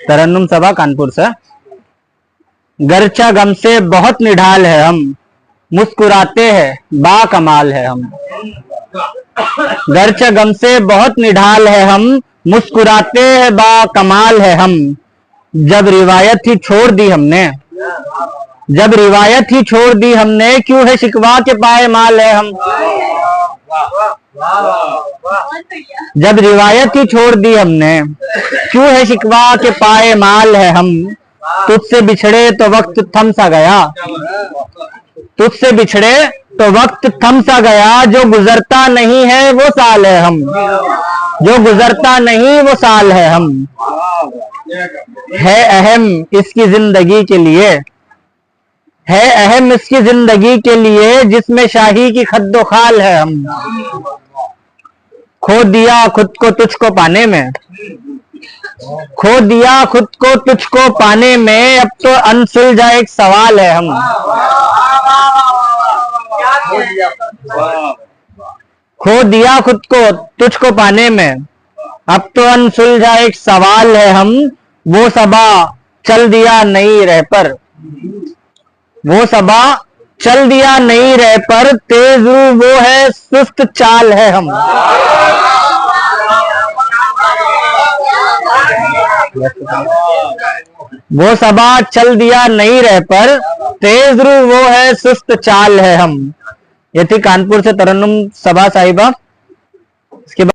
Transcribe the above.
तरन्नुम सभा कानपुर से। गर्चा गम से बहुत निढाल है हम, मुस्कुराते हैं बा कमाल है हम। गर्चा गम से बहुत निढाल है हम, मुस्कुराते हैं बा कमाल है हम। जब रिवायत ही छोड़ दी हमने, जब रिवायत ही छोड़ दी हमने, क्यों है शिकवा के पाए माल है हम। जब रिवायत ही छोड़ दी हमने, क्यों है शिकवा के पाए माल है हम। तुझसे बिछड़े तो वक्त थम सा गया, तुझसे बिछड़े तो वक्त थम सा गया। जो गुजरता नहीं है वो साल है हम, जो गुजरता नहीं वो साल है हम। है अहम इसकी जिंदगी के लिए, है अहम इसकी जिंदगी के लिए, जिसमें शाही की खद्दो खाल है हम। खो दिया खुद को तुझको पाने में, खो दिया खुद को तुझको पाने में, अब तो अनसुलझा एक सवाल है हम। खो दिया खुद को तुझको पाने में, अब तो अनसुलझा एक सवाल है हम। वो सबा चल दिया नहीं रह पर, वो सबा चल दिया नहीं रह पर, तेज रू वो है सुस्त चाल है हम। वो सबा चल दिया नहीं रह पर, तेज रू वो है सुस्त चाल है हम। ये थी कानपुर से तरन्नुम सभा साहिबा। इसके बाद